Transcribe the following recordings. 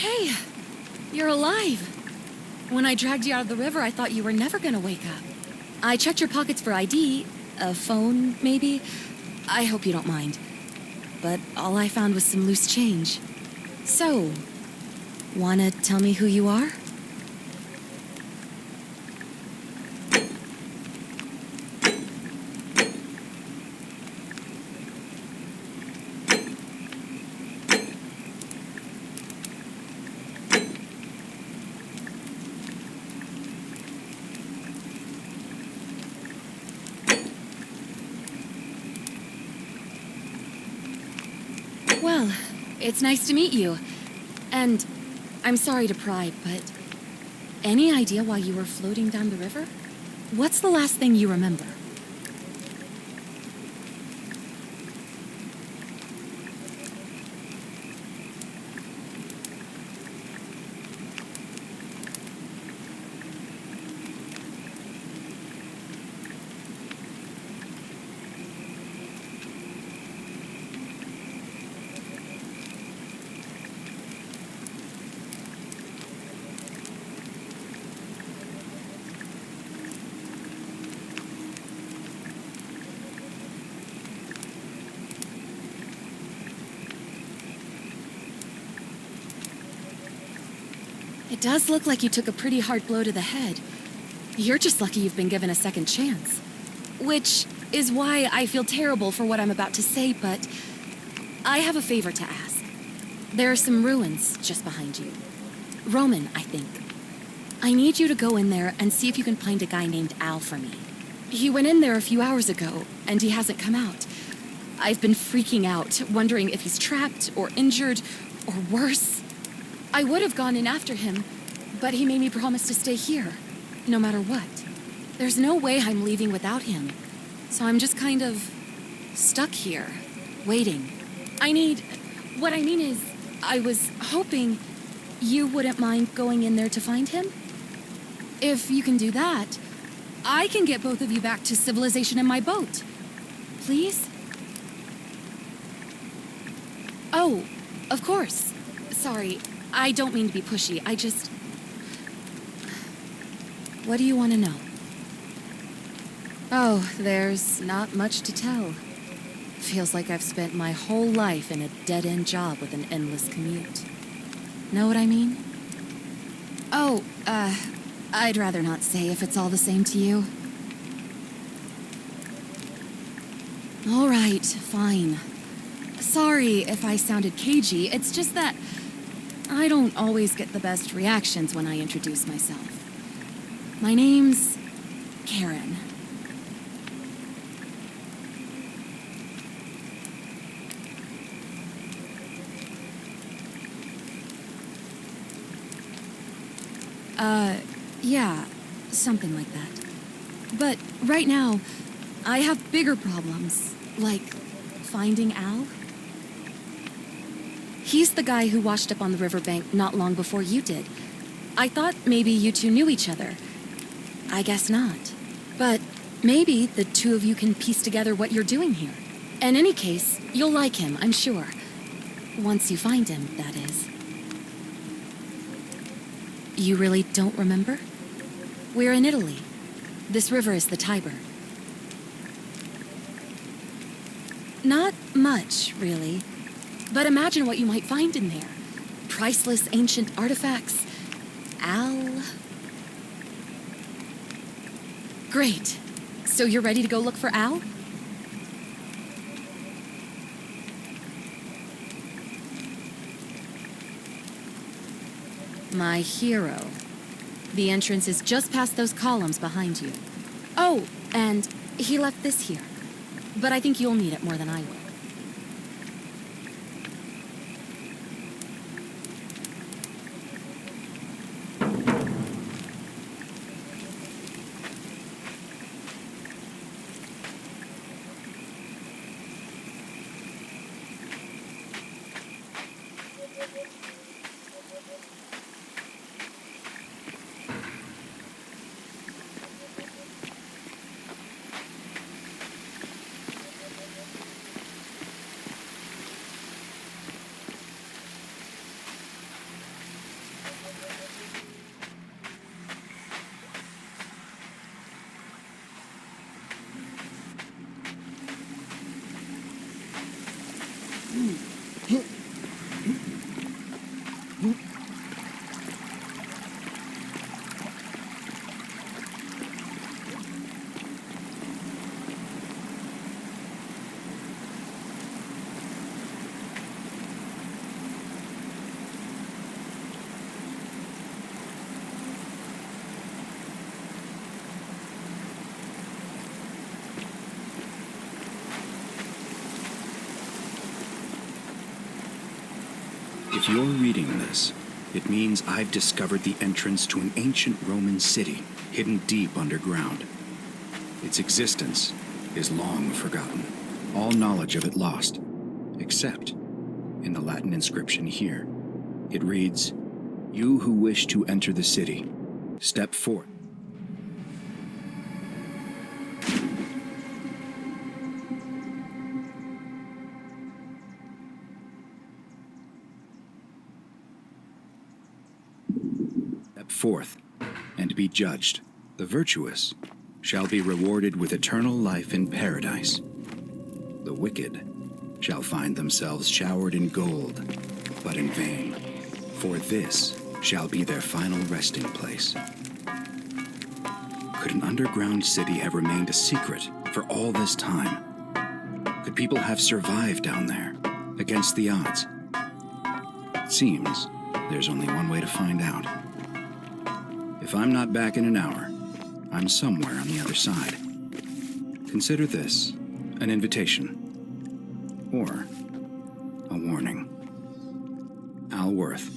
Hey, you're alive. When I dragged you out of the river, I thought you were never gonna wake up. I checked your pockets for ID, a phone, maybe. I hope you don't mind. But all I found was some loose change. So, wanna tell me who you are? Well, it's nice to meet you. And I'm sorry to pry, but any idea why you were floating down the river? What's the last thing you remember? It does look like you took a pretty hard blow to the head. You're just lucky you've been given a second chance. Which is why I feel terrible for what I'm about to say, but I have a favor to ask. There are some ruins just behind you. Roman, I think. I need you to go in there and see if you can find a guy named Al for me. He went in there a few hours ago, and he hasn't come out. I've been freaking out, wondering if he's trapped or injured or worse. I would have gone in after him, but he made me promise to stay here, no matter what. There's no way I'm leaving without him, so I'm just kind of stuck here, waiting. What I mean is, I was hoping you wouldn't mind going in there to find him. If you can do that, I can get both of you back to civilization in my boat. Please? Oh, of course. Sorry. I don't mean to be pushy, What do you want to know? Oh, there's not much to tell. Feels like I've spent my whole life in a dead-end job with an endless commute. Know what I mean? Oh, I'd rather not say if it's all the same to you. All right, fine. Sorry if I sounded cagey, it's just that I don't always get the best reactions when I introduce myself. My name's Karen. Yeah, something like that. But right now, I have bigger problems, like finding Al. He's the guy who washed up on the riverbank not long before you did. I thought maybe you two knew each other. I guess not. But maybe the two of you can piece together what you're doing here. In any case, you'll like him, I'm sure. Once you find him, that is. You really don't remember? We're in Italy. This river is the Tiber. Not much, really. But imagine what you might find in there. Priceless ancient artifacts. Al. Great. So you're ready to go look for Al? My hero. The entrance is just past those columns behind you. Oh, and he left this here. But I think you'll need it more than I will. If you're reading this, it means I've discovered the entrance to an ancient Roman city hidden deep underground. Its existence is long forgotten, all knowledge of it lost, except in the Latin inscription here. It reads, "You who wish to enter the city, step forth." Forth and be judged. The virtuous shall be rewarded with eternal life in paradise. The wicked shall find themselves showered in gold, but in vain, for this shall be their final resting place. Could an underground city have remained a secret for all this time? Could people have survived down there, against the odds? It seems there's only one way to find out. If I'm not back in an hour, I'm somewhere on the other side. Consider this an invitation, or a warning. Al Worth.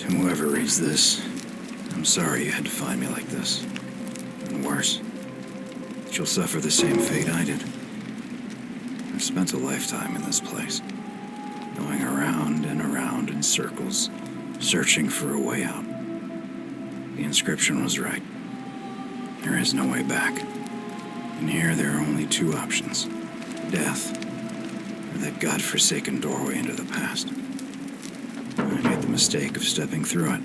Whoever reads this, I'm sorry you had to find me like this. And worse, that you'll suffer the same fate I did. I've spent a lifetime in this place, going around and around in circles, searching for a way out. The inscription was right. There is no way back. And here there are only two options: death, or that godforsaken doorway into the past. I made the mistake of stepping through it.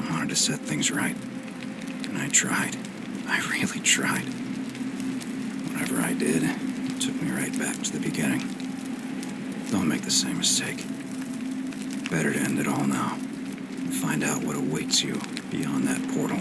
I wanted to set things right. And I tried. I really tried. Whatever I did, it took me right back to the beginning. Don't make the same mistake. Better to end it all now and find out what awaits you beyond that portal.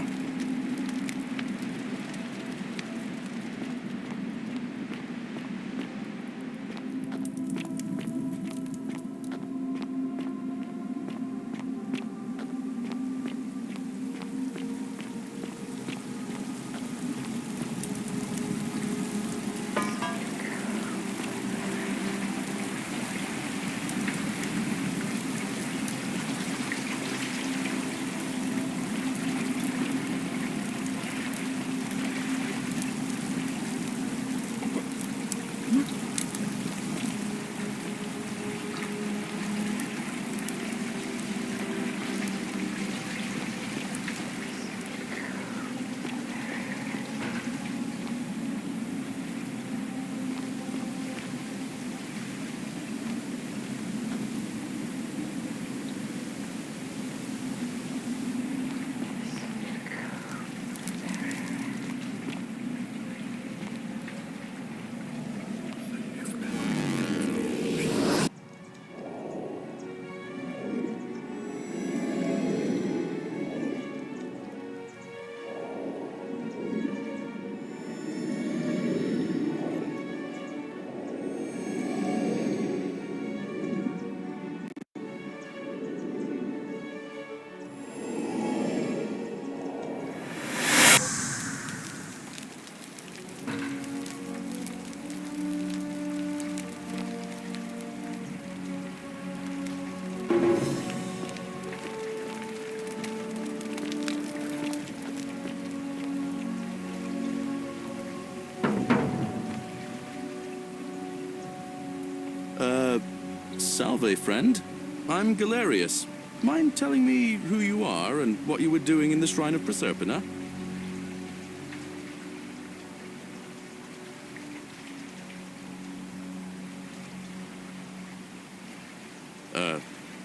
Salve, friend. I'm Galerius. Mind telling me who you are and what you were doing in the Shrine of Proserpina?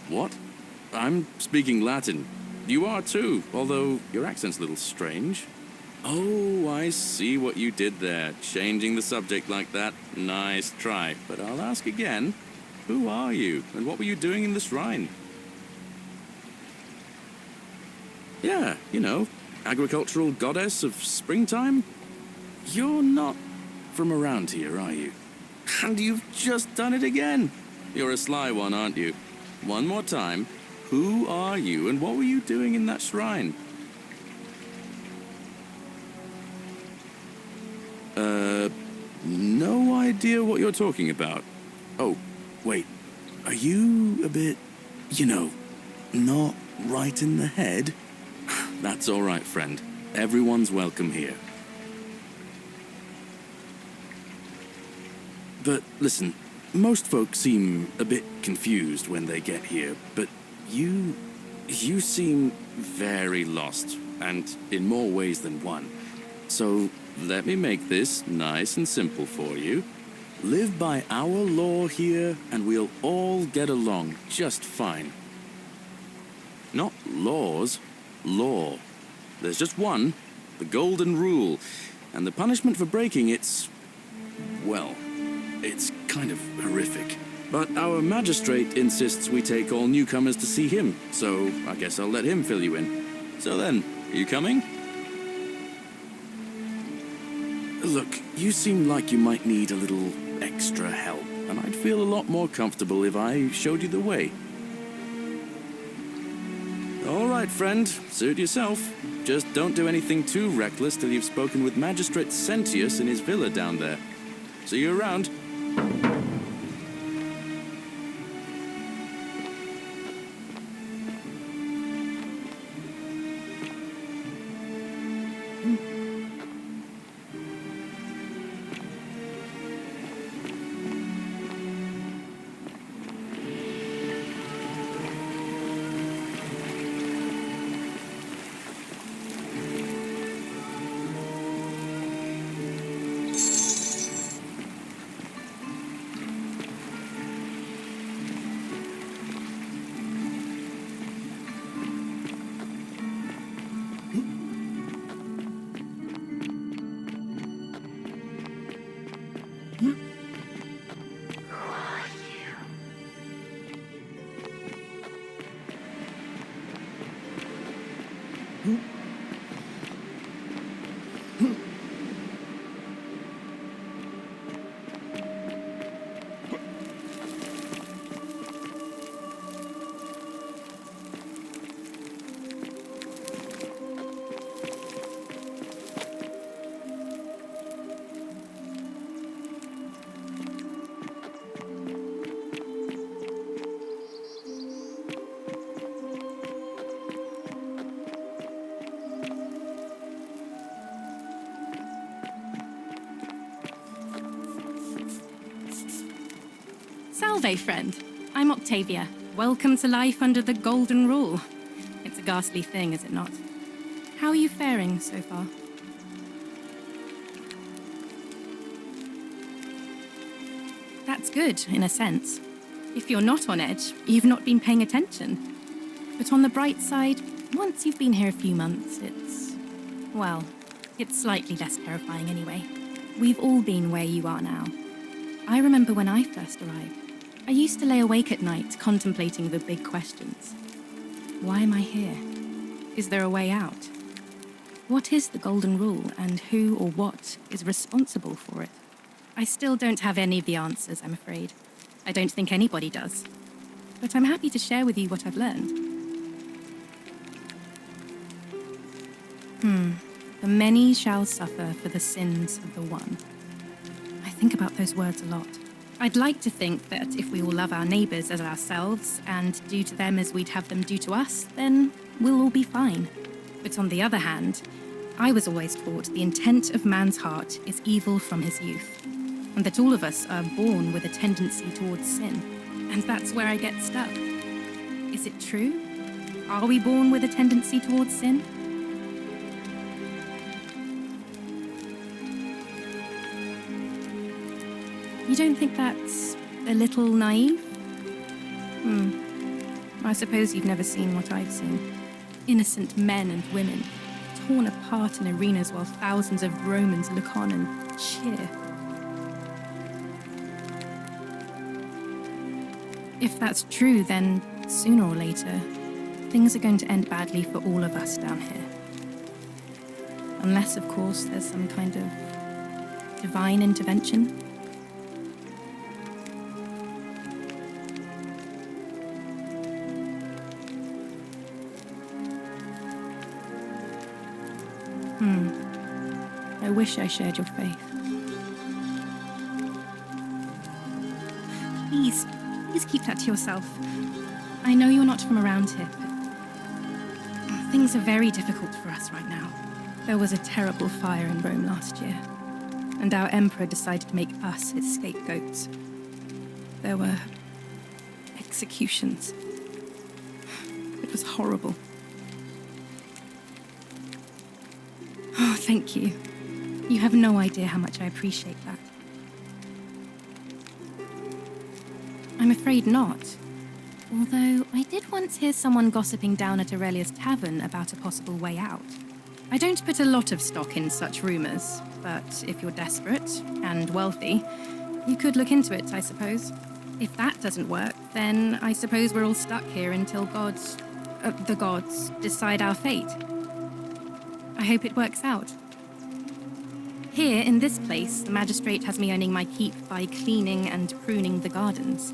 What? I'm speaking Latin. You are too, although your accent's a little strange. Oh, I see what you did there. Changing the subject like that. Nice try. But I'll ask again. Who are you, and what were you doing in the shrine? Yeah, you know, agricultural goddess of springtime? You're not from around here, are you? And you've just done it again. You're a sly one, aren't you? One more time. Who are you, and what were you doing in that shrine? No idea what you're talking about. Oh, wait. Are you a bit, you know, not right in the head? That's all right, friend. Everyone's welcome here. But listen, most folks seem a bit confused when they get here, but you seem very lost, and in more ways than one. So let me make this nice and simple for you. Live by our law here, and we'll all get along just fine. Not laws, law. There's just one, the golden rule, and the punishment for breaking it's, well, it's kind of horrific. But our magistrate insists we take all newcomers to see him, so I guess I'll let him fill you in. So then, you coming? Look, you seem like you might need a little extra help, and I'd feel a lot more comfortable if I showed you the way. All right, friend, suit yourself. Just don't do anything too reckless till you've spoken with Magistrate Sentius in his villa down there. See you around. Salve, friend. I'm Octavia. Welcome to life under the Golden Rule. It's a ghastly thing, is it not? How are you faring so far? That's good, in a sense. If you're not on edge, you've not been paying attention. But on the bright side, once you've been here a few months, it's slightly less terrifying anyway. We've all been where you are now. I remember when I first arrived. I used to lay awake at night contemplating the big questions. Why am I here? Is there a way out? What is the Golden Rule, and who or what is responsible for it? I still don't have any of the answers, I'm afraid. I don't think anybody does. But I'm happy to share with you what I've learned. The many shall suffer for the sins of the one. I think about those words a lot. I'd like to think that if we all love our neighbours as ourselves and do to them as we'd have them do to us, then we'll all be fine. But on the other hand, I was always taught the intent of man's heart is evil from his youth, and that all of us are born with a tendency towards sin. And that's where I get stuck. Is it true? Are we born with a tendency towards sin? You don't think that's a little naive? I suppose you've never seen what I've seen. Innocent men and women, torn apart in arenas while thousands of Romans look on and cheer. If that's true, then sooner or later, things are going to end badly for all of us down here. Unless, of course, there's some kind of divine intervention. I wish I shared your faith. Please keep that to yourself. I know you're not from around here, but things are very difficult for us right now. There was a terrible fire in Rome last year, and our emperor decided to make us his scapegoats. There were executions. It was horrible. Oh, thank you. You have no idea how much I appreciate that. I'm afraid not. Although I did once hear someone gossiping down at Aurelia's tavern about a possible way out. I don't put a lot of stock in such rumors, but if you're desperate and wealthy, you could look into it, I suppose. If that doesn't work, then I suppose we're all stuck here until the gods decide our fate. I hope it works out. Here, in this place, the magistrate has me earning my keep by cleaning and pruning the gardens.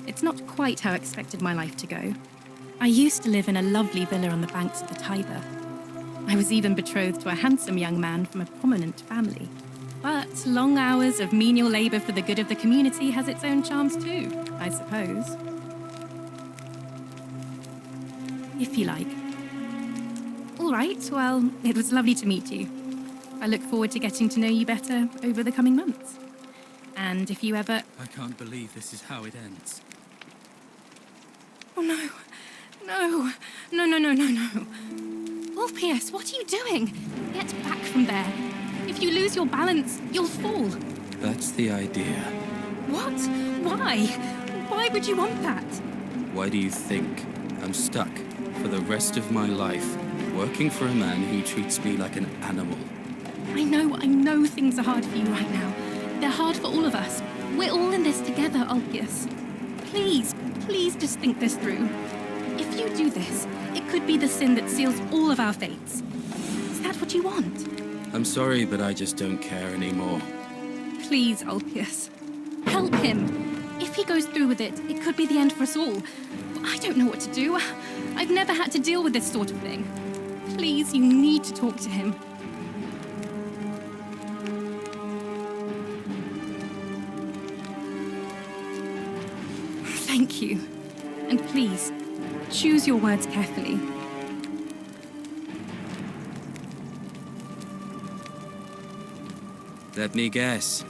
It's not quite how I expected my life to go. I used to live in a lovely villa on the banks of the Tiber. I was even betrothed to a handsome young man from a prominent family. But long hours of menial labor for the good of the community has its own charms too, I suppose. If you like. All right, well, it was lovely to meet you. I look forward to getting to know you better over the coming months. And if you ever... I can't believe this is how it ends. Oh, no. No. No, no, no, no, no. Ulpius, what are you doing? Get back from there. If you lose your balance, you'll fall. That's the idea. What? Why? Why would you want that? Why do you think I'm stuck for the rest of my life working for a man who treats me like an animal? I know things are hard for you right now. They're hard for all of us. We're all in this together, Ulpius. Please just think this through. If you do this, it could be the sin that seals all of our fates. Is that what you want? I'm sorry, but I just don't care anymore. Please, Ulpius. Help him. If he goes through with it, it could be the end for us all. I don't know what to do. I've never had to deal with this sort of thing. Please, you need to talk to him. Thank you. And please, choose your words carefully. Let me guess.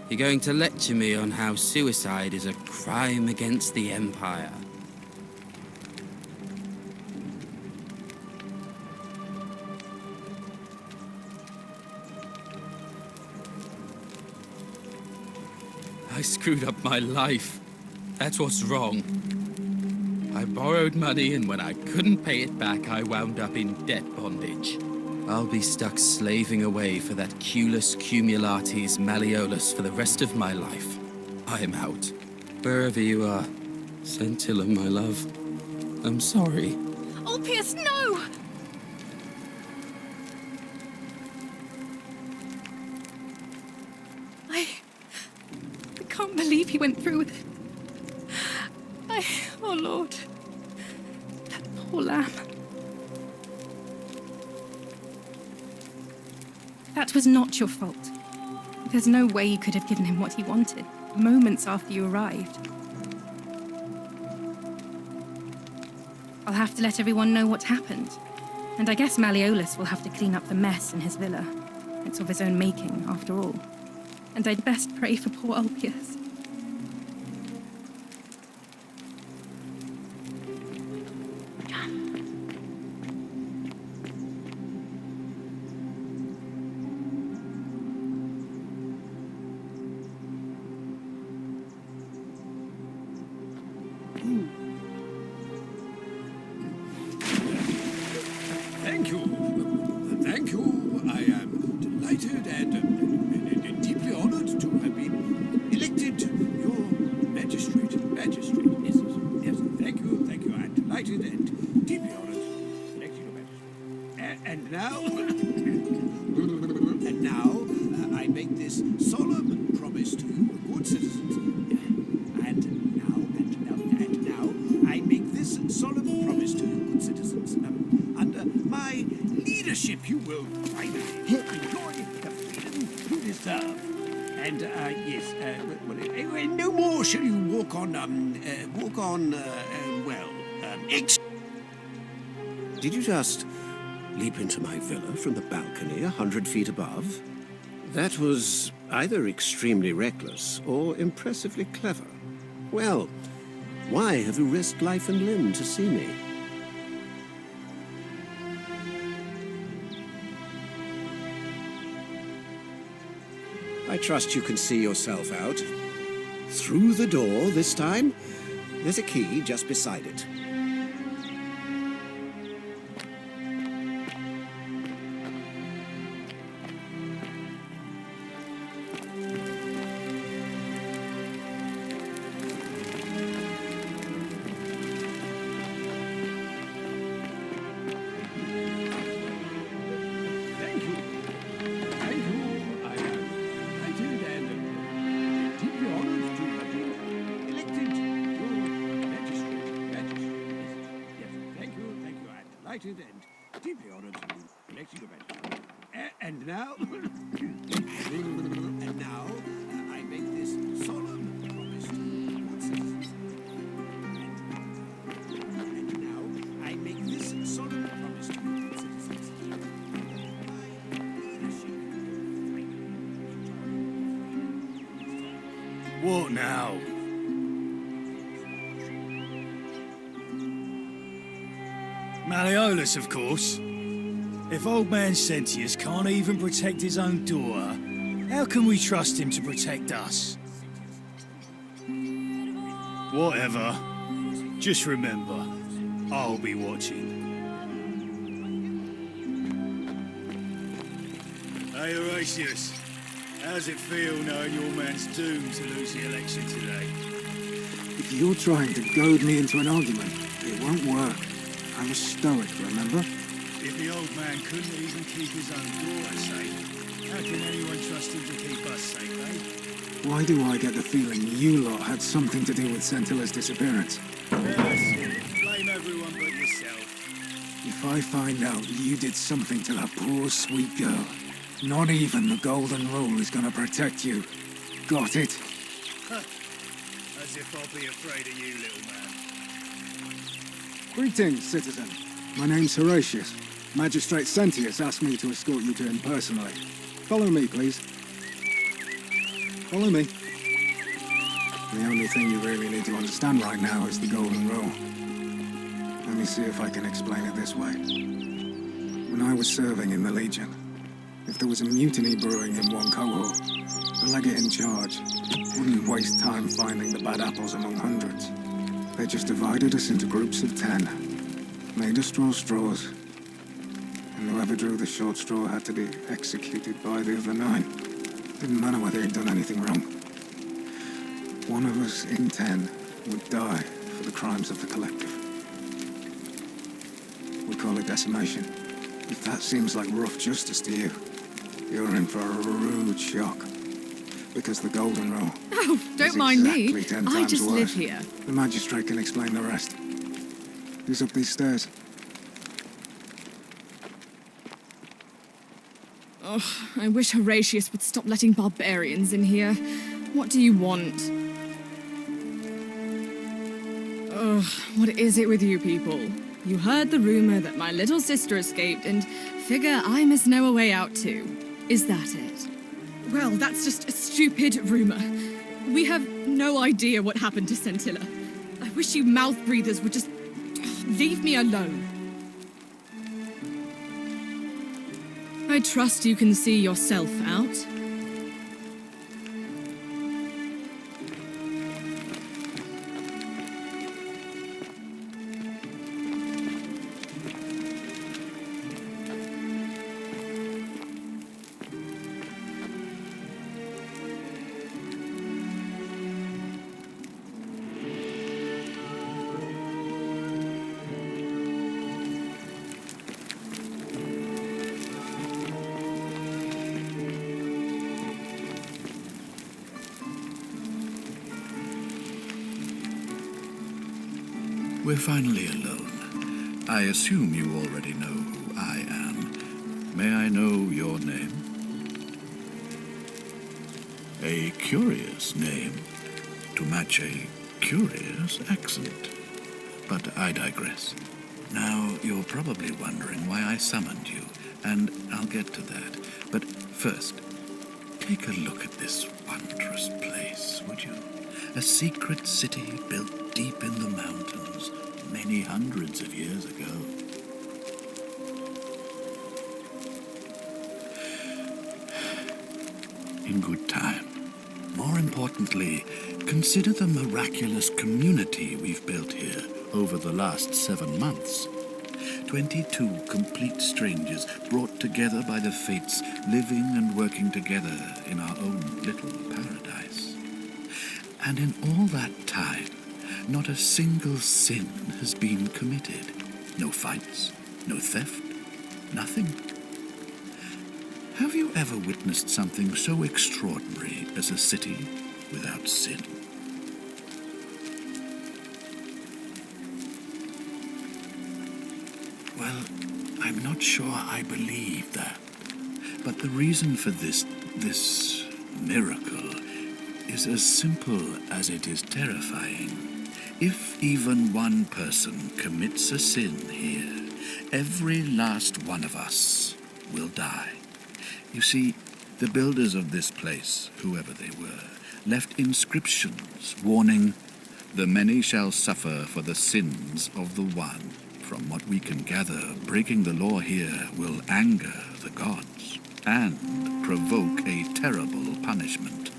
You're going to lecture me on how suicide is a crime against the Empire. I screwed up my life. That's what's wrong. I borrowed money, and when I couldn't pay it back, I wound up in debt bondage. I'll be stuck slaving away for that culus cumulatis malleolus for the rest of my life. I'm out. Wherever you are, Scintilla, my love, I'm sorry. Ulpius, no! I can't believe he went through with it. Oh Lord, that poor lamb. That was not your fault. There's no way you could have given him what he wanted, moments after you arrived. I'll have to let everyone know what happened. And I guess Malleolus will have to clean up the mess in his villa. It's of his own making, after all. And I'd best pray for poor Ulpius. Thank you. Thank you. I am delighted and deeply honored to have been elected your magistrate. Magistrate, yes, yes. Thank you. I'm delighted and deeply honored to elect you your magistrate. And now, I make this solemn promise to you, good citizens. And now, I make this solemn promise to you, good citizens. Under my leadership, you will finally enjoy the freedom you deserve. And, yes, no more shall you walk on, Did you just leap into my villa from the balcony 100 feet above? That was either extremely reckless or impressively clever. Well, why have you risked life and limb to see me? I trust you can see yourself out. Through the door this time. There's a key just beside it. And deeply honored to elect you to magistrate. And now, I make this solemn promise to good citizens. And now, I make this solemn promise to good citizens. What now? Malleolus, of course. If old man Sentius can't even protect his own daughter, how can we trust him to protect us? Whatever. Just remember, I'll be watching. Hey, Horatius. How's it feel knowing your man's doomed to lose the election today? If you're trying to goad me into an argument, it won't work. I was stoic, remember? If the old man couldn't even keep his own daughter safe, how can anyone trust him to keep us safe, eh? Why do I get the feeling you lot had something to do with Sentilla's disappearance? Yes, blame everyone but yourself. If I find out you did something to that poor, sweet girl, not even the Golden Rule is gonna protect you. Got it? As if I'll be afraid of you, little man. Greetings, citizen. My name's Horatius. Magistrate Sentius asked me to escort you to him personally. Follow me, please. Follow me. The only thing you really need to understand right now is the Golden Rule. Let me see if I can explain it this way. When I was serving in the Legion, if there was a mutiny brewing in one cohort, the legate in charge wouldn't waste time finding the bad apples among hundreds. They just divided us into groups of 10, made us draw straws, and whoever drew the short straw had to be executed by the other 9. Didn't matter whether he'd done anything wrong. One of us in 10 would die for the crimes of the collective. We call it decimation. If that seems like rough justice to you, you're in for a rude shock. Because the Golden Rule. Oh, don't is mind me. exactly 10 I times just worse. live here. The magistrate can explain the rest. Who's up these stairs? Oh, I wish Horatius would stop letting barbarians in here. What do you want? Ugh, what is it with you people? You heard the rumor that my little sister escaped and figure I must know a way out too. Is that it? Well, that's just a stupid rumor. We have no idea what happened to Scintilla. I wish you mouth breathers would just leave me alone. I trust you can see yourself out. We're finally alone. I assume you already know who I am. May I know your name? A curious name to match a curious accent. But I digress. Now, you're probably wondering why I summoned you, and I'll get to that. But first, take a look at this wondrous place, would you? A secret city built deep in the mountains many hundreds of years ago. In good time. More importantly, consider the miraculous community we've built here over the last 7 months. 22 complete strangers brought together by the fates, living and working together in our own little paradise. And in all that time, not a single sin has been committed. No fights, no theft, nothing. Have you ever witnessed something so extraordinary as a city without sin? Well, I'm not sure I believe that. But the reason for this miracle is as simple as it is terrifying. If even one person commits a sin here, every last one of us will die. You see, the builders of this place, whoever they were, left inscriptions warning, "The many shall suffer for the sins of the one." From what we can gather, breaking the law here will anger the gods and provoke a terrible punishment.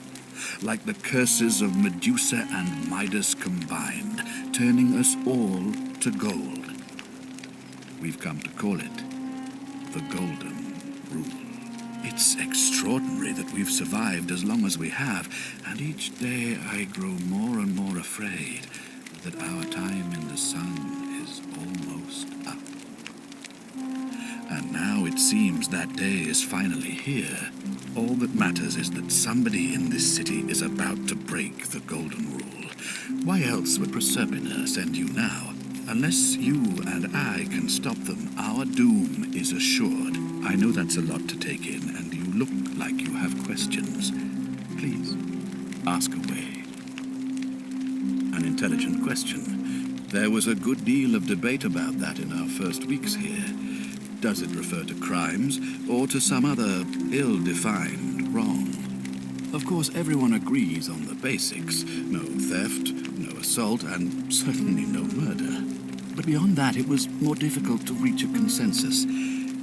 Like the curses of Medusa and Midas combined, turning us all to gold. We've come to call it the Golden Rule. It's extraordinary that we've survived as long as we have, and each day I grow more and more afraid that our time in the sun is almost up. Now it seems that day is finally here. All that matters is that somebody in this city is about to break the golden rule. Why else would Proserpina send you now? Unless you and I can stop them, our doom is assured. I know that's a lot to take in, and you look like you have questions. Please, ask away. An intelligent question. There was a good deal of debate about that in our first weeks here. Does it refer to crimes, or to some other ill-defined wrong? Of course, everyone agrees on the basics. No theft, no assault, and certainly no murder. But beyond that, it was more difficult to reach a consensus.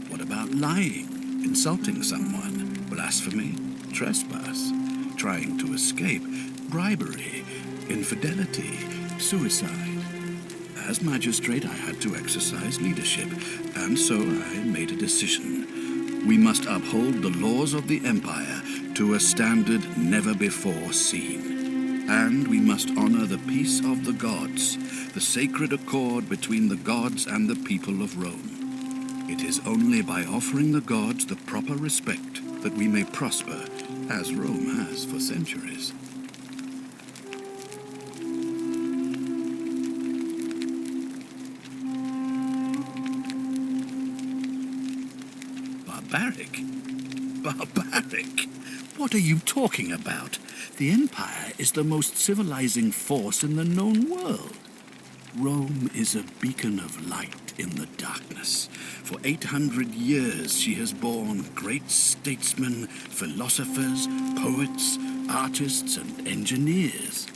What about lying, insulting someone, blasphemy, trespass, trying to escape, bribery, infidelity, suicide? As magistrate, I had to exercise leadership, and so I made a decision. We must uphold the laws of the Empire to a standard never before seen. And we must honor the peace of the gods, the sacred accord between the gods and the people of Rome. It is only by offering the gods the proper respect that we may prosper, as Rome has for centuries. Barbaric? Barbaric? What are you talking about? The Empire is the most civilizing force in the known world. Rome is a beacon of light in the darkness. For 800 years she has borne great statesmen, philosophers, poets, artists, and engineers.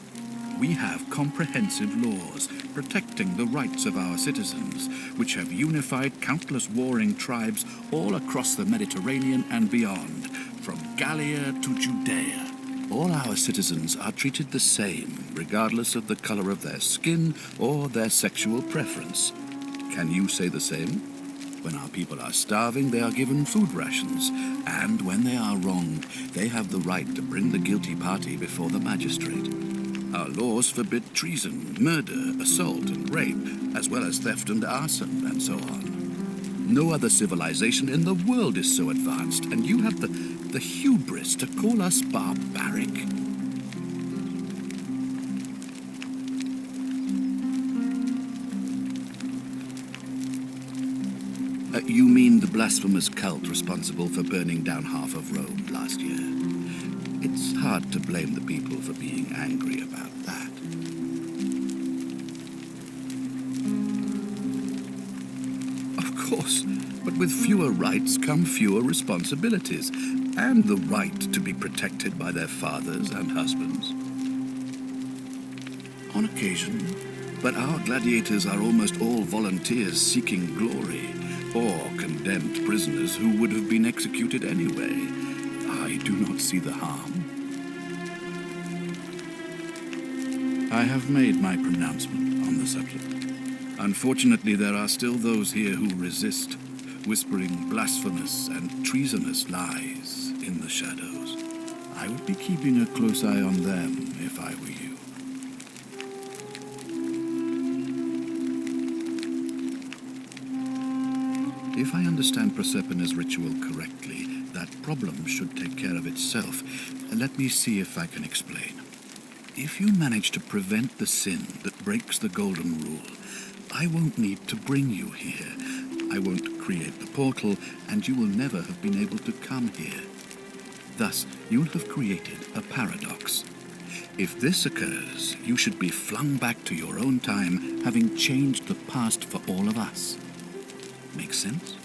We have comprehensive laws protecting the rights of our citizens, which have unified countless warring tribes all across the Mediterranean and beyond, from Gallia to Judea. All our citizens are treated the same, regardless of the color of their skin or their sexual preference. Can you say the same? When our people are starving, they are given food rations, and when they are wronged, they have the right to bring the guilty party before the magistrate. Our laws forbid treason, murder, assault, and rape, as well as theft and arson, and so on. No other civilization in the world is so advanced, and you have the hubris to call us barbaric. You mean the blasphemous cult responsible for burning down half of Rome last year? It's hard to blame the people for being angry about that. Of course, but with fewer rights come fewer responsibilities, and the right to be protected by their fathers and husbands. On occasion, but our gladiators are almost all volunteers seeking glory, or condemned prisoners who would have been executed anyway. I do not see the harm. I have made my pronouncement on the subject. Unfortunately, there are still those here who resist, whispering blasphemous and treasonous lies in the shadows. I would be keeping a close eye on them if I were you. If I understand Proserpina's ritual correctly, that problem should take care of itself. Let me see if I can explain. If you manage to prevent the sin that breaks the golden rule, I won't need to bring you here. I won't create the portal, and you will never have been able to come here. Thus, you'll have created a paradox. If this occurs, you should be flung back to your own time, having changed the past for all of us. Make sense?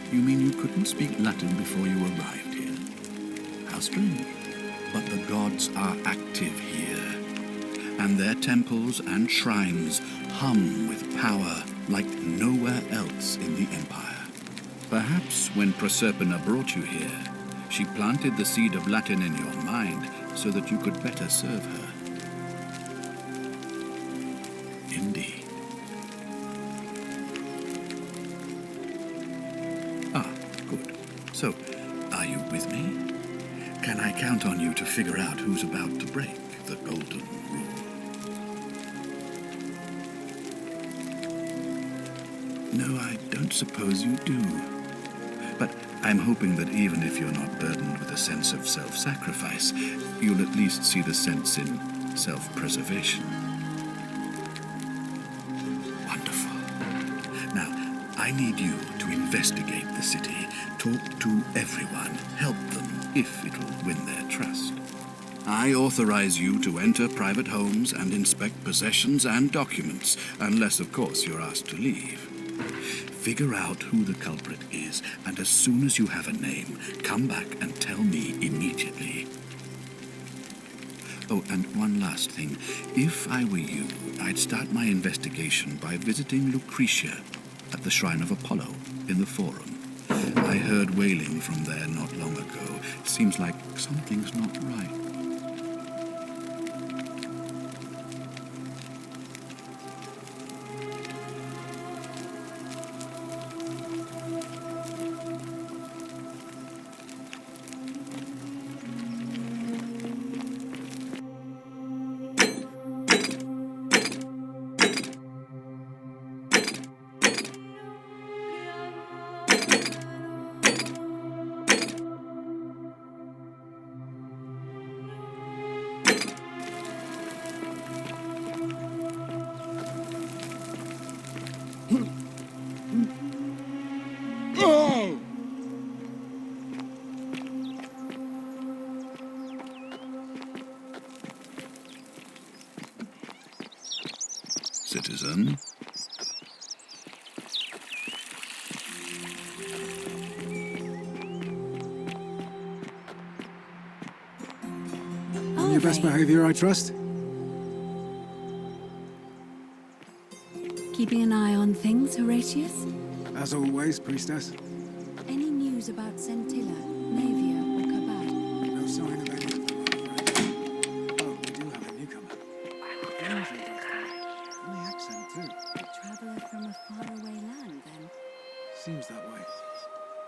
You mean you couldn't speak Latin before you arrived here? How strange. But the gods are active here, and their temples and shrines hum with power like nowhere else in the Empire. Perhaps when Proserpina brought you here, she planted the seed of Latin in your mind so that you could better serve her. Indeed. So, are you with me? Can I count on you to figure out who's about to break the golden rule? No, I don't suppose you do. But I'm hoping that even if you're not burdened with a sense of self-sacrifice, you'll at least see the sense in self-preservation. Wonderful. Now, I need you to investigate the city, talk to everyone, help them if it'll win their trust. I authorize you to enter private homes and inspect possessions and documents, unless, of course, you're asked to leave. Figure out who the culprit is, and as soon as you have a name, come back and tell me immediately. Oh, and one last thing. If I were you, I'd start my investigation by visiting Lucretia at the Shrine of Apollo in the Forum. I heard wailing from there not long ago. It seems like something's not right. Citizen. On your best behavior, I trust? Keeping an eye on things, Horatius? As always, priestess. Any news about Centilla, Navia, or Kabad? No sign of any of them, I'm afraid. Oh, we do have a newcomer. Usually does that. Funny accent, too. A traveler from a faraway land, then. Seems that way.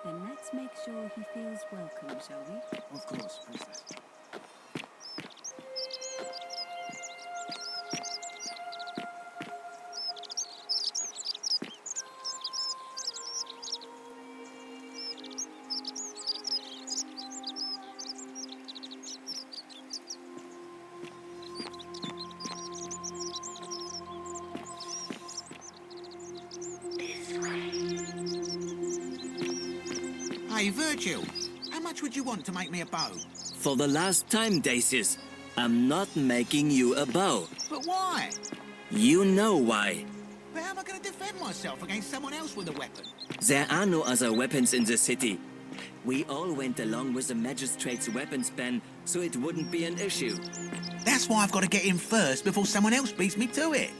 Then let's make sure he feels welcome, shall we? Of course, priestess. Hey, Virgil, how much would you want to make me a bow? For the last time, Dacius, I'm not making you a bow. But why? You know why. But how am I going to defend myself against someone else with a weapon? There are no other weapons in the city. We all went along with the magistrate's weapons ban, so it wouldn't be an issue. That's why I've got to get in first before someone else beats me to it.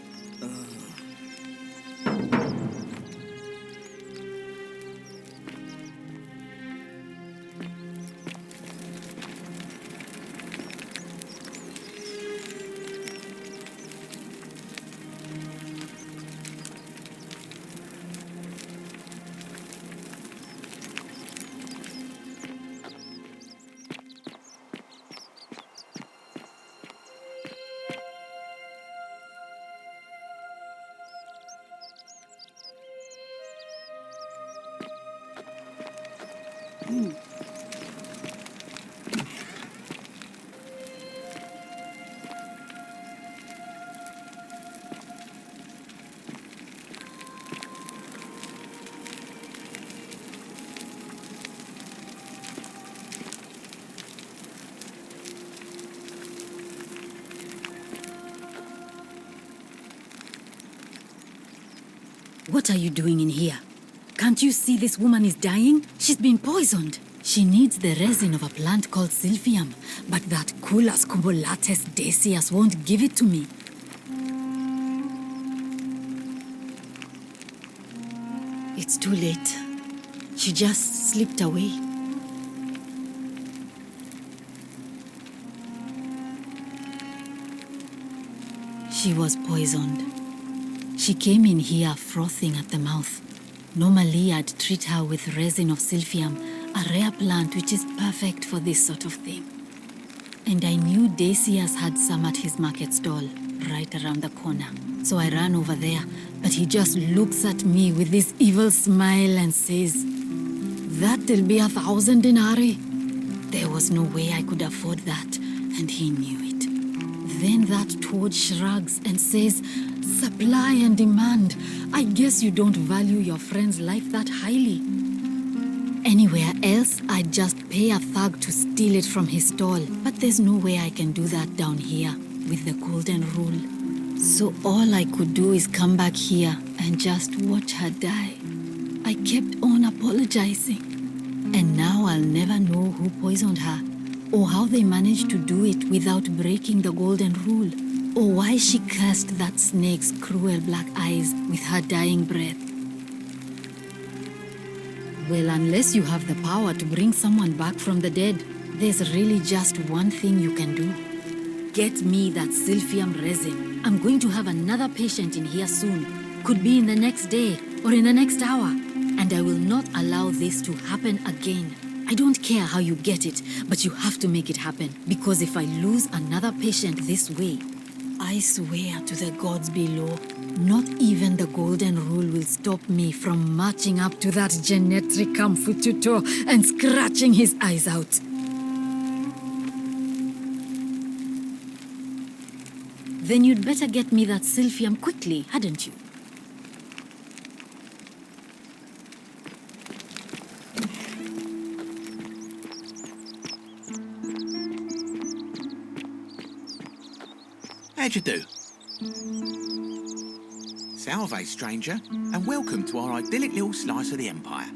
What are you doing in here? Can't you see this woman is dying? She's been poisoned. She needs the resin of a plant called silphium, but that Culas cubulates Decius won't give it to me. It's too late. She just slipped away. She was poisoned. She came in here frothing at the mouth. Normally, I'd treat her with resin of silphium a rare plant which is perfect for this sort of thing. And I knew Decius had some at his market stall, right around the corner. So I ran over there, but he just looks at me with this evil smile and says, "That'll be 1,000 denarii." There was no way I could afford that, and he knew it. Then that toad shrugs and says, "Supply and demand. I guess you don't value your friend's life that highly." Anywhere else, I'd just pay a thug to steal it from his stall. But there's no way I can do that down here with the golden rule. So all I could do is come back here and just watch her die. I kept on apologizing. And now I'll never know who poisoned her, or how they managed to do it without breaking the golden rule, or why she cursed that snake's cruel black eyes with her dying breath. Well, unless you have the power to bring someone back from the dead, there's really just one thing you can do. Get me that silphium resin. I'm going to have another patient in here soon. Could be in the next day or in the next hour. And I will not allow this to happen again. I don't care how you get it, but you have to make it happen. Because if I lose another patient this way, I swear to the gods below, not even the golden rule will stop me from marching up to that genetricum fututo and scratching his eyes out. Then you'd better get me that silphium quickly, hadn't you? How'd you do? Salve, stranger, and welcome to our idyllic little slice of the Empire.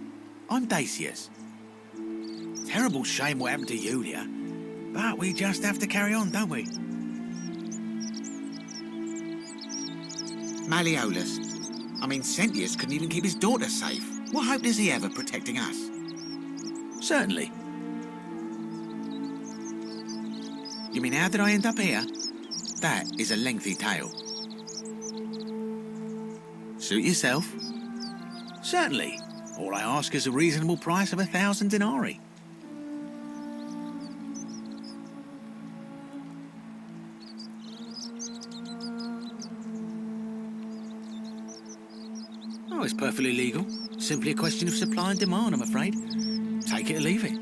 I'm Decius. Terrible shame what happened to Julia, but we just have to carry on, don't we? Malleolus. I mean, Sentius couldn't even keep his daughter safe. What hope does he have of protecting us? Certainly. You mean, how did I end up here? That is a lengthy tale. Suit yourself. Certainly. All I ask is a reasonable price of 1,000 denarii. Oh, it's perfectly legal. Simply a question of supply and demand, I'm afraid. Take it or leave it.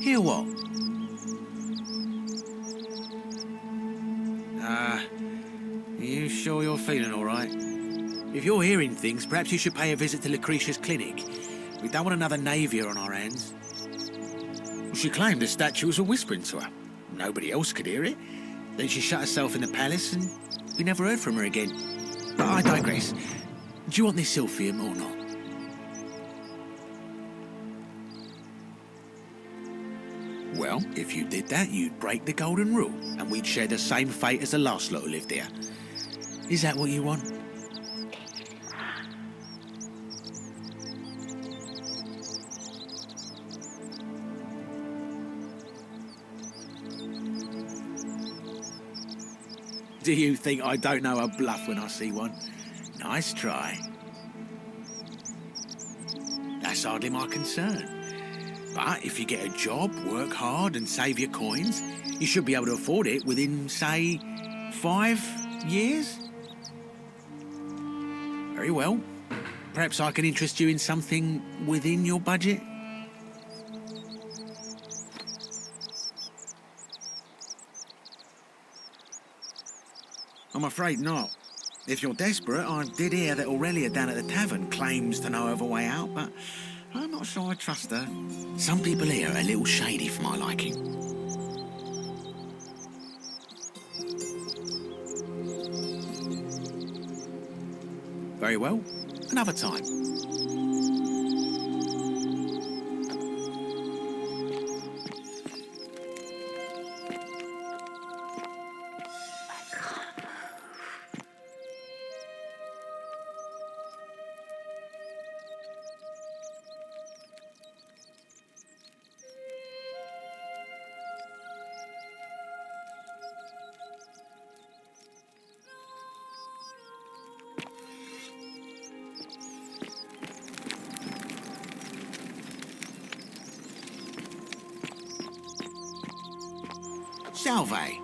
Hear what? You sure you're feeling all right? If you're hearing things, perhaps you should pay a visit to Lucretia's clinic. We don't want another Navia on our hands. She claimed the statues were whispering to her. Nobody else could hear it. Then she shut herself in the palace and we never heard from her again. But I digress. Do you want this silphium or not? Well, if you did that, you'd break the golden rule, and we'd share the same fate as the last lot who lived here. Is that what you want? Do you think I don't know a bluff when I see one? Nice try. That's hardly my concern. But if you get a job, work hard and save your coins, you should be able to afford it within, say, 5 years? Very well. Perhaps I can interest you in something within your budget? I'm afraid not. If you're desperate, I did hear that Aurelia down at the tavern claims to know of a way out, but I'm not sure I trust her. Some people here are a little shady for my liking. Very well. Another time. Salve.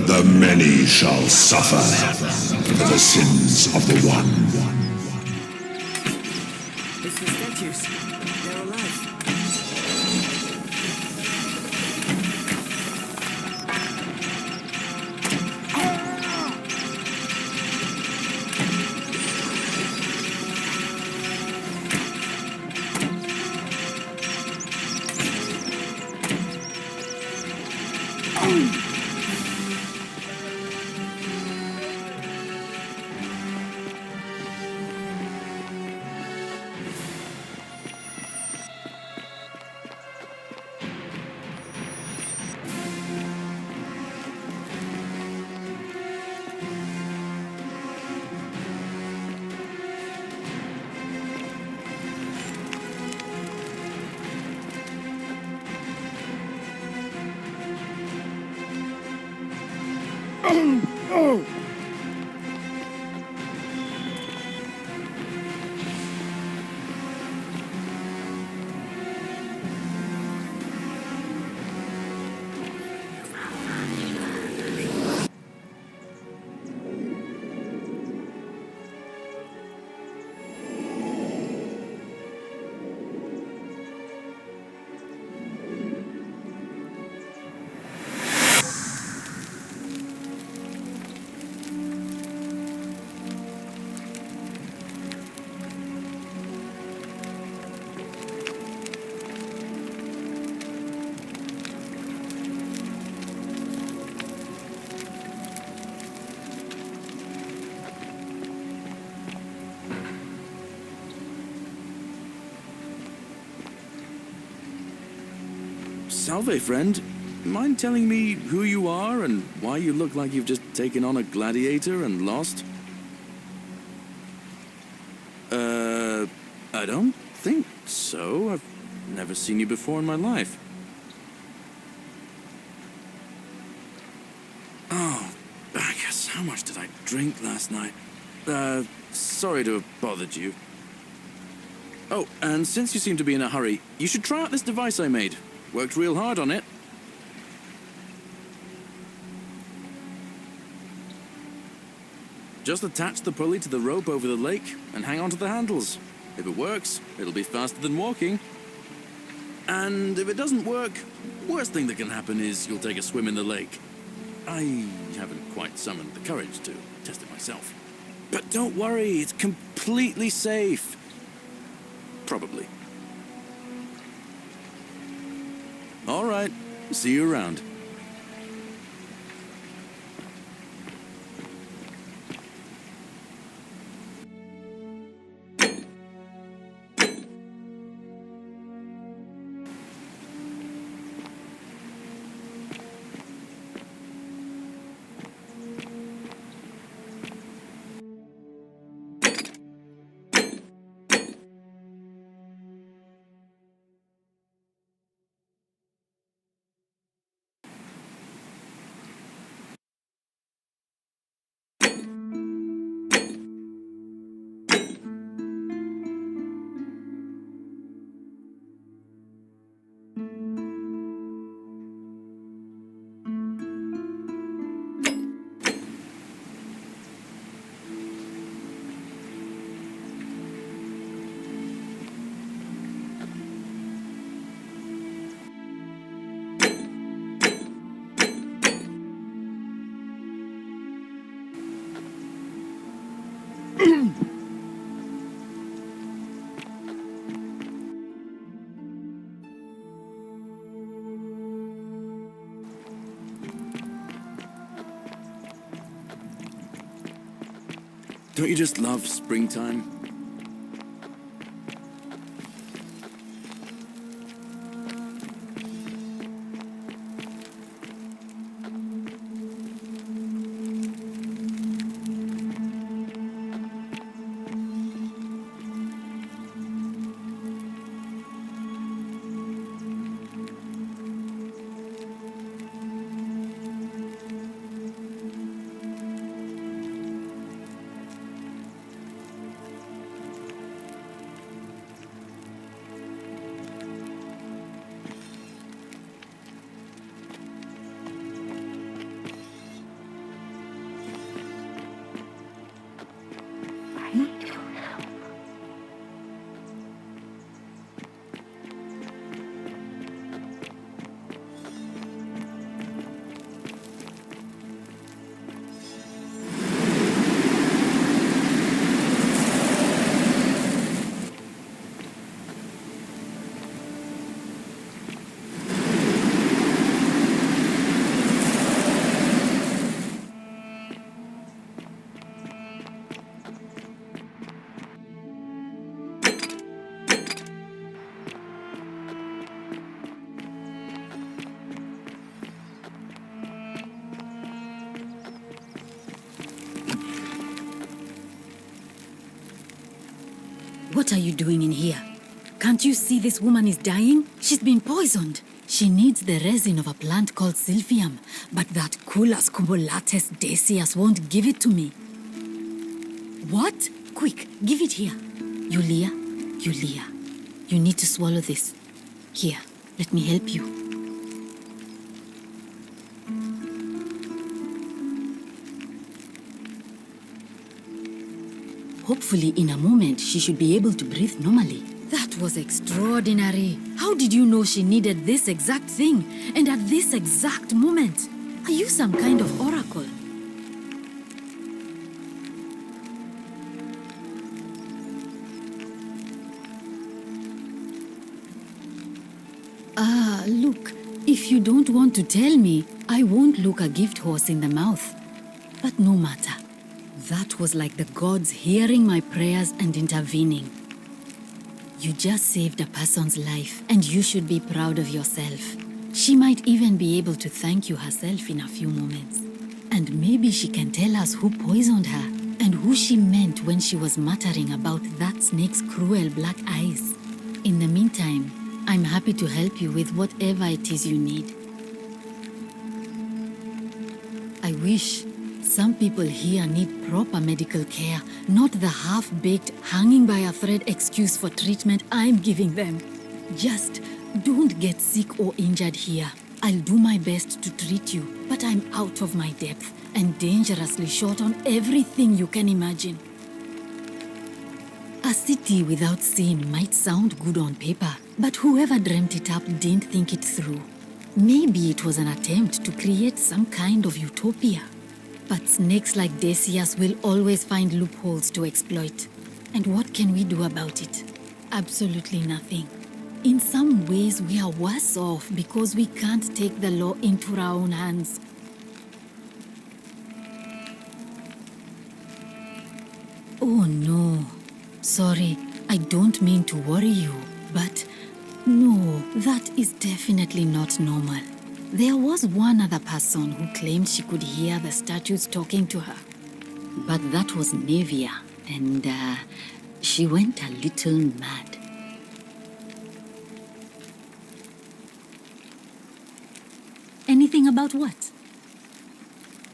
The many shall suffer for the sins of the one. It's the statues. They're alive. Salve, friend. Mind telling me who you are and why you look like you've just taken on a gladiator and lost? I don't think so. I've never seen you before in my life. Oh, I guess how much did I drink last night? Sorry to have bothered you. Oh, and since you seem to be in a hurry, you should try out this device I made. Worked real hard on it. Just attach the pulley to the rope over the lake and hang on to the handles. If it works, it'll be faster than walking. And if it doesn't work, worst thing that can happen is you'll take a swim in the lake. I haven't quite summoned the courage to test it myself. But don't worry, it's completely safe. Probably. All right, see you around. Don't you just love springtime? What are you doing in here? Can't you see this woman is dying? She's been poisoned. She needs the resin of a plant called silphium, but that Culus cubulates decius won't give it to me. What? Quick, give it here. Yulia, you need to swallow this. Here, let me help you. Hopefully, in a moment, she should be able to breathe normally. That was extraordinary. How did you know she needed this exact thing, and at this exact moment? Are you some kind of oracle? Look, if you don't want to tell me, I won't look a gift horse in the mouth. But no matter. That was like the gods hearing my prayers and intervening. You just saved a person's life, and you should be proud of yourself. She might even be able to thank you herself in a few moments. And maybe she can tell us who poisoned her, and who she meant when she was muttering about that snake's cruel black eyes. In the meantime, I'm happy to help you with whatever it is you need. I wish some people here need proper medical care, not the half-baked, hanging by a thread excuse for treatment I'm giving them. Just don't get sick or injured here. I'll do my best to treat you, but I'm out of my depth and dangerously short on everything you can imagine. A city without sin might sound good on paper, but whoever dreamt it up didn't think it through. Maybe it was an attempt to create some kind of utopia. But snakes like Decius will always find loopholes to exploit. And what can we do about it? Absolutely nothing. In some ways, we are worse off because we can't take the law into our own hands. Oh no. Sorry, I don't mean to worry you, but no, that is definitely not normal. There was one other person who claimed she could hear the statues talking to her. But that was Nevia, and she went a little mad. Anything about what?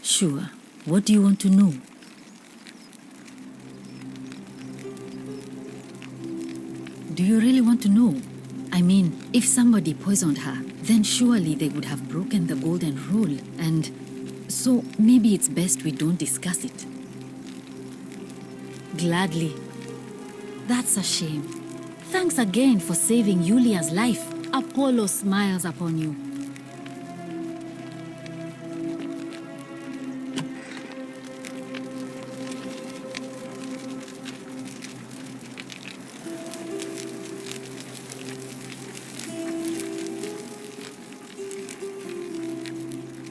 Sure. What do you want to know? Do you really want to know? I mean, if somebody poisoned her, then surely they would have broken the golden rule, and so maybe it's best we don't discuss it. Gladly. That's a shame. Thanks again for saving Yulia's life. Apollo smiles upon you.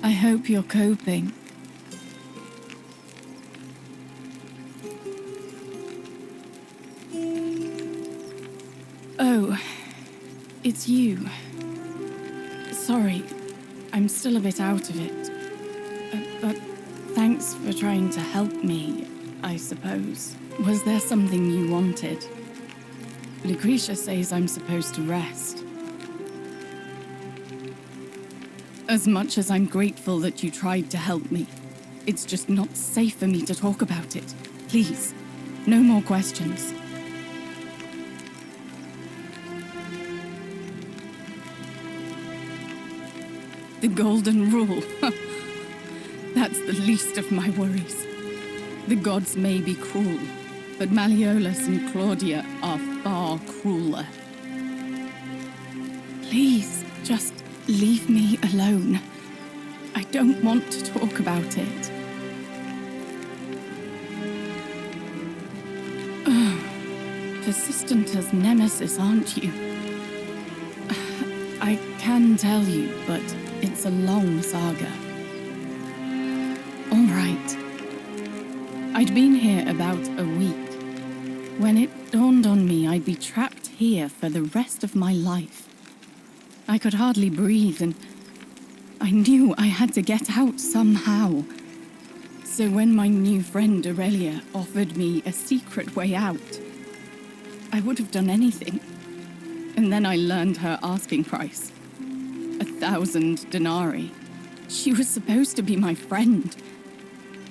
I hope you're coping. So, it's you. Sorry, I'm still a bit out of it. But thanks for trying to help me, I suppose. Was there something you wanted? Lucretia says I'm supposed to rest. As much as I'm grateful that you tried to help me, it's just not safe for me to talk about it. Please, no more questions. The golden rule. That's the least of my worries. The gods may be cruel, but Malleolus and Claudia are far crueler. Please, just leave me alone. I don't want to talk about it. Persistent as Nemesis, aren't you? I can tell you, but it's a long saga. All right. I'd been here about a week when it dawned on me I'd be trapped here for the rest of my life. I could hardly breathe, and I knew I had to get out somehow. So when my new friend Aurelia offered me a secret way out, I would have done anything. And then I learned her asking price. 1,000 denarii. She was supposed to be my friend.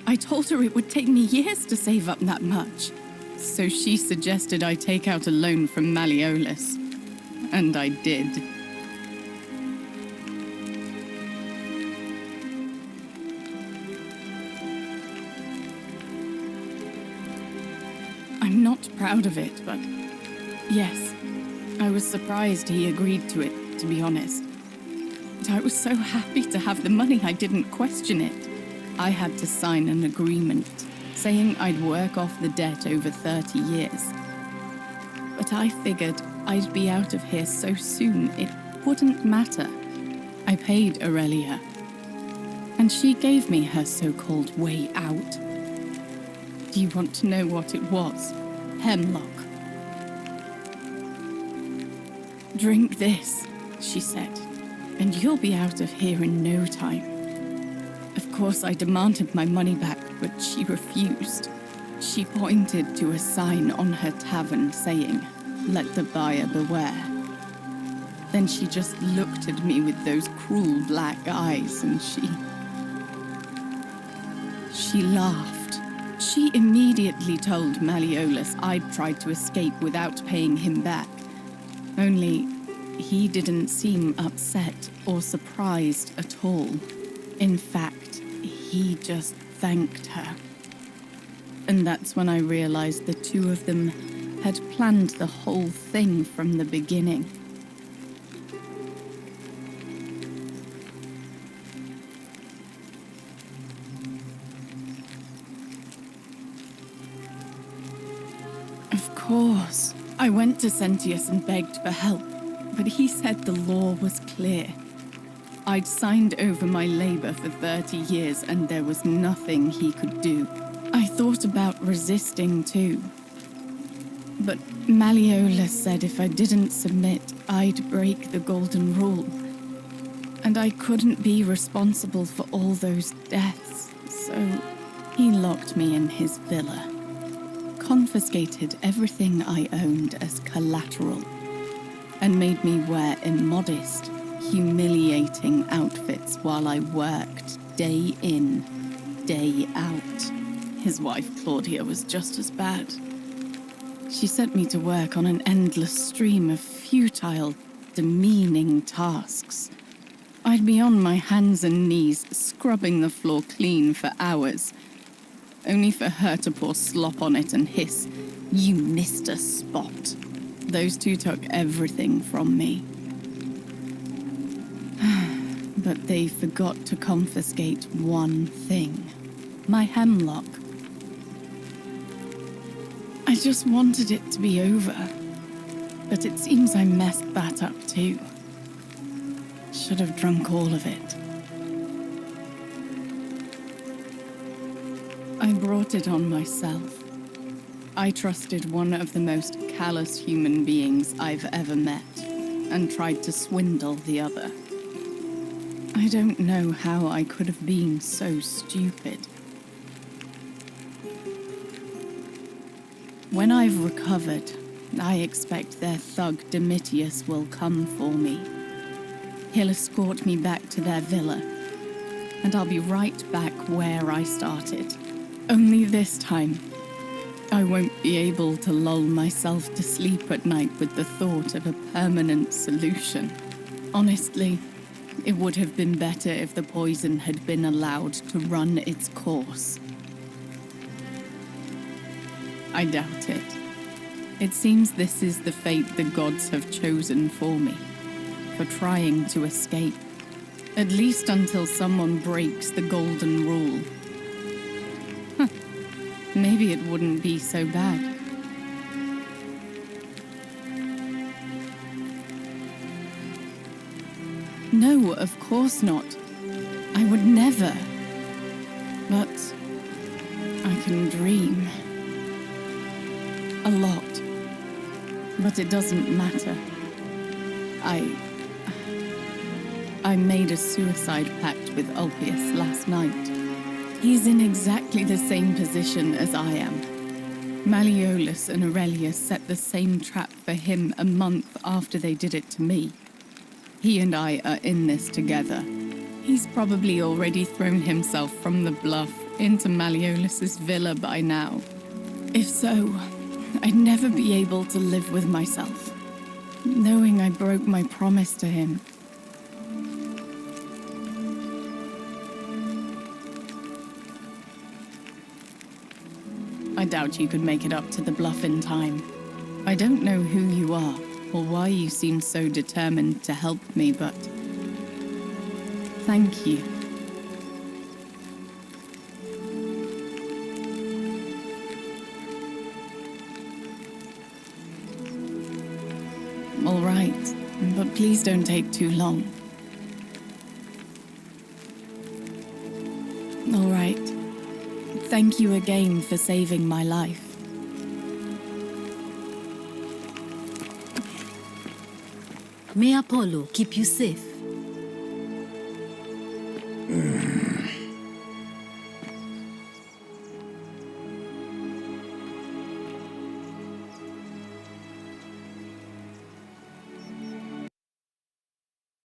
I told her it would take me years to save up that much. So she suggested I take out a loan from Malleolus. And I did. I'm not proud of it, but yes, I was surprised he agreed to it, to be honest. But I was so happy to have the money I didn't question it. I had to sign an agreement saying I'd work off the debt over 30 years. But I figured I'd be out of here so soon it wouldn't matter. I paid Aurelia, and she gave me her so-called way out. Do you want to know what it was? Hemlock. Drink this, she said, and you'll be out of here in no time. Of course, I demanded my money back, but she refused. She pointed to a sign on her tavern saying, "Let the buyer beware." Then she just looked at me with those cruel black eyes, and she laughed. She immediately told Malleolus I'd tried to escape without paying him back. Only, he didn't seem upset or surprised at all. In fact, he just thanked her. And that's when I realized the two of them had planned the whole thing from the beginning. Of course, I went to Sentius and begged for help, but he said the law was clear. I'd signed over my labor for 30 years and there was nothing he could do. I thought about resisting too. But Malleolus said if I didn't submit, I'd break the golden rule. And I couldn't be responsible for all those deaths, so he locked me in his villa. Confiscated everything I owned as collateral, and made me wear immodest, humiliating outfits while I worked day in, day out. His wife Claudia was just as bad. She sent me to work on an endless stream of futile, demeaning tasks. I'd be on my hands and knees, scrubbing the floor clean for hours, only for her to pour slop on it and hiss, "You missed a spot." Those two took everything from me. But they forgot to confiscate one thing. My hemlock. I just wanted it to be over. But it seems I messed that up too. Should have drunk all of it. I brought it on myself. I trusted one of the most callous human beings I've ever met, and tried to swindle the other. I don't know how I could have been so stupid. When I've recovered, I expect their thug Domitius will come for me. He'll escort me back to their villa, and I'll be right back where I started. Only this time, I won't be able to lull myself to sleep at night with the thought of a permanent solution. Honestly, it would have been better if the poison had been allowed to run its course. I doubt it. It seems this is the fate the gods have chosen for me, for trying to escape. At least until someone breaks the golden rule. Maybe it wouldn't be so bad. No, of course not. I would never. But I can dream. A lot. But it doesn't matter. I made a suicide pact with Ulpius last night. He's in exactly the same position as I am. Malleolus and Aurelius set the same trap for him a month after they did it to me. He and I are in this together. He's probably already thrown himself from the bluff into Malleolus's villa by now. If so, I'd never be able to live with myself, knowing I broke my promise to him. I doubt you could make it up to the bluff in time. I don't know who you are, or why you seem so determined to help me, but thank you. All right, but please don't take too long. All right. Thank you again for saving my life. May Apollo keep you safe.